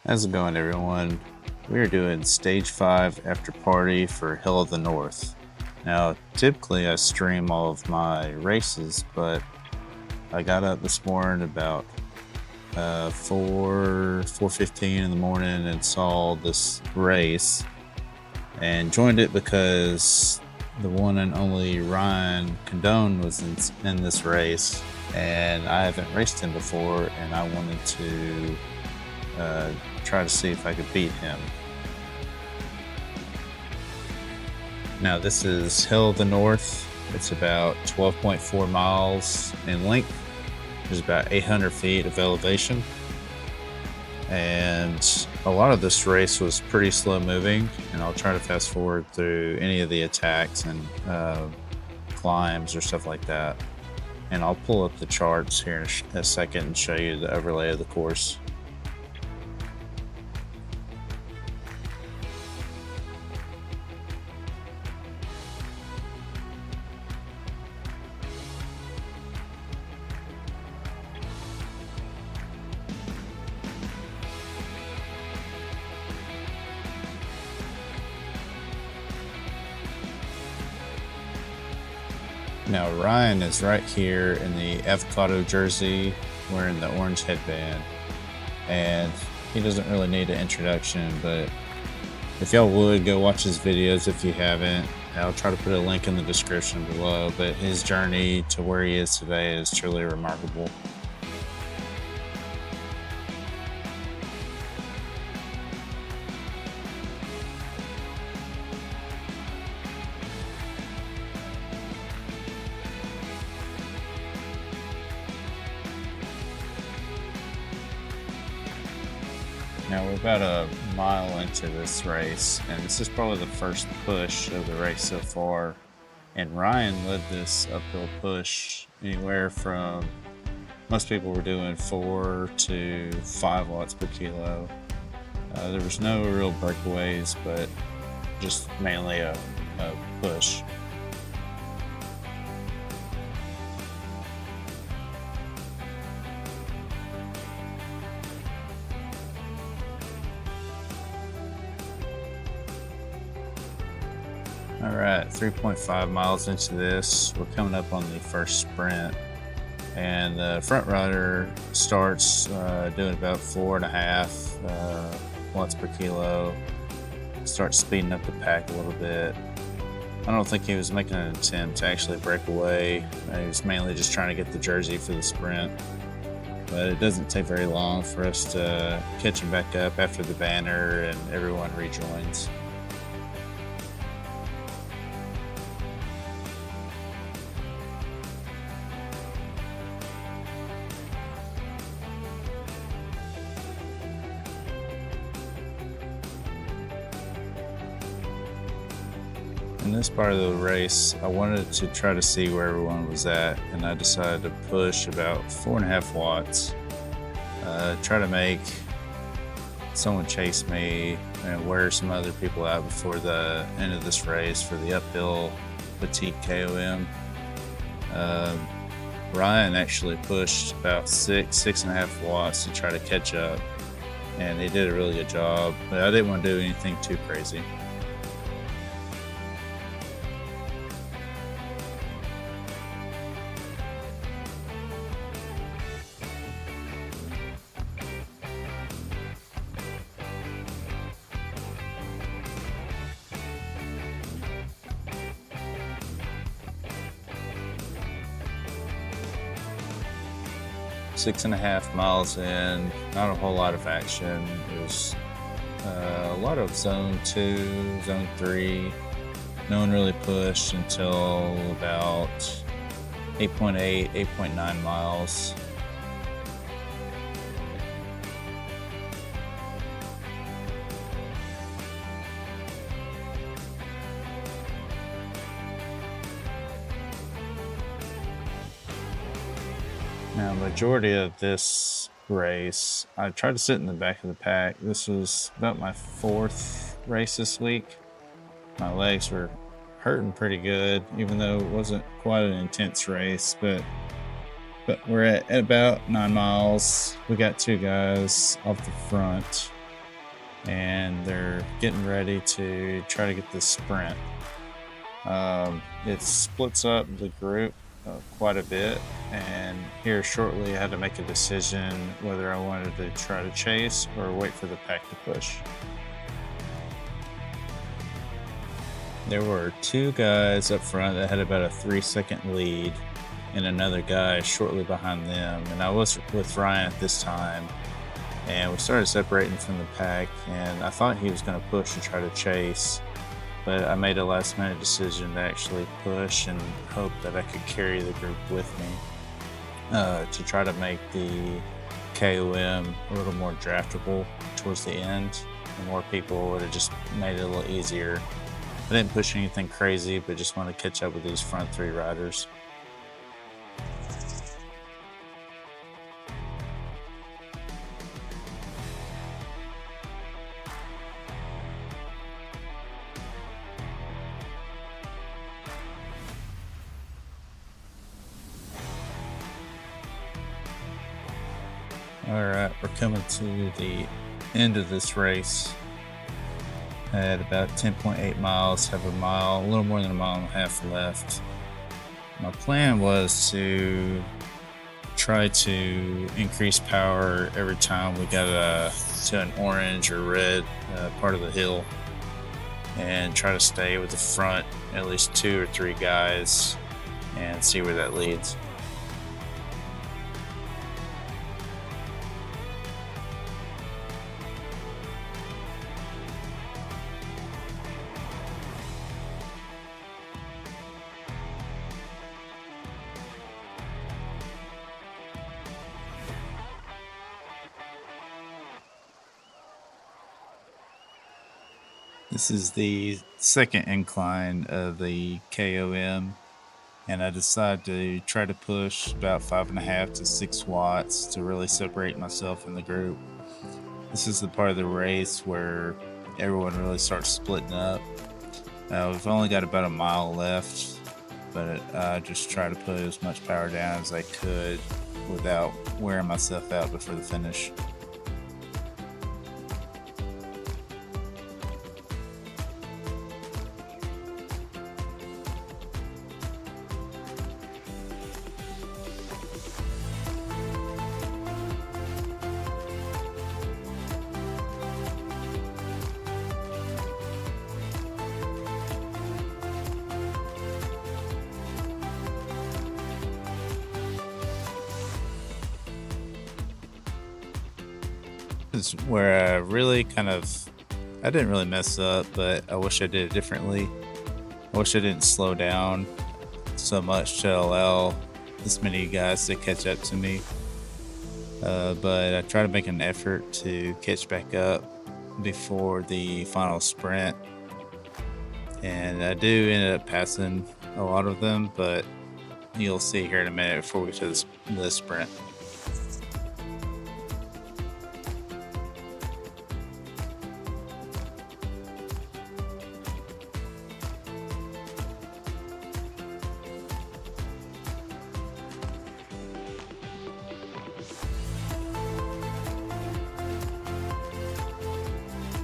How's it going, everyone? We are doing stage 5 after party for Hill of the North. Now, typically I stream all of my races, but I got up this morning about 4:15 in the morning and saw this race and joined it because the one and only Ryan Condon was in this race, and I haven't raced him before, and I wanted to try to see if I could beat him. Now, this is Hill of the North. It's about 12.4 miles in length. There's about 800 feet of elevation. And a lot of this race was pretty slow moving, and I'll try to fast forward through any of the attacks and climbs or stuff like that. And I'll pull up the charts here in a second and show you the overlay of the course. Now, Ryan is right here in the avocado jersey wearing the orange headband, and he doesn't really need an introduction, but if y'all would go watch his videos if you haven't. I'll try to put a link in the description below, but his journey to where he is today is truly remarkable. Now, we're about a mile into this race, and this is probably the first push of the race so far. And Ryan led this uphill push anywhere from, most people were doing 4 to 5 watts per kilo. There was no real breakaways, but just mainly a push. All right, 3.5 miles into this, we're coming up on the first sprint, and the front rider starts doing about 4.5 watts per kilo, starts speeding up the pack a little bit. I don't think he was making an attempt to actually break away. He was mainly just trying to get the jersey for the sprint, but it doesn't take very long for us to catch him back up after the banner and everyone rejoins. In this part of the race, I wanted to try to see where everyone was at, and I decided to push about 4.5 watts, try to make someone chase me and wear some other people out before the end of this race for the uphill petite KOM. Ryan actually pushed about 6.5 watts to try to catch up, and he did a really good job, but I didn't want to do anything too crazy. 6.5 miles in, not a whole lot of action. It was a lot of zone 2, zone 3. No one really pushed until about 8.8, 8.9 miles. Now, majority of this race, I tried to sit in the back of the pack. This was about my 4th race this week. My legs were hurting pretty good, even though it wasn't quite an intense race, but we're at about 9 miles. We got 2 guys off the front, and they're getting ready to try to get this sprint. It splits up the group quite a bit, and here shortly I had to make a decision whether I wanted to try to chase or wait for the pack to push. There were two guys up front that had about a 3-second lead, and another guy shortly behind them, and I was with Ryan at this time, and we started separating from the pack, and I thought he was going to push and try to chase, but I made a last minute decision to actually push and hope that I could carry the group with me to try to make the KOM a little more draftable towards the end, and more people would have just made it a little easier. I didn't push anything crazy, but just want to catch up with these front three riders. Alright, we're coming to the end of this race at about 10.8 miles, have a little more than a mile and a half left. My plan was to try to increase power every time we got to an orange or red part of the hill, and try to stay with the front at least 2 or 3 guys and see where that leads. This is the second incline of the KOM, and I decided to try to push about 5.5 to 6 watts to really separate myself in the group. This is the part of the race where everyone really starts splitting up. We've only got about a mile left, but I just try to put as much power down as I could without wearing myself out before the finish. Is where I didn't really mess up, but I wish I did it differently. I wish I didn't slow down so much to allow this many guys to catch up to me. But I try to make an effort to catch back up before the final sprint, and I do end up passing a lot of them, but you'll see here in a minute before we get to this sprint.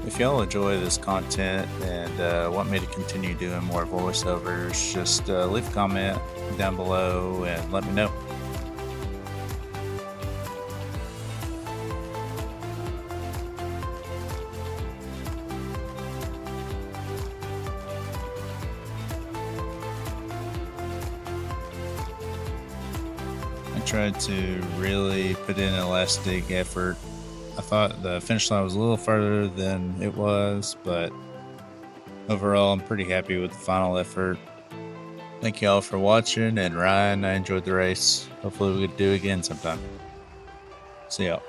If y'all enjoy this content and want me to continue doing more voiceovers, just leave a comment down below and let me know. I tried to really put in a last dig effort. I thought the finish line was a little further than it was, but overall I'm pretty happy with the final effort. Thank you all for watching, and Ryan, I enjoyed the race. Hopefully we could do it again sometime. See y'all.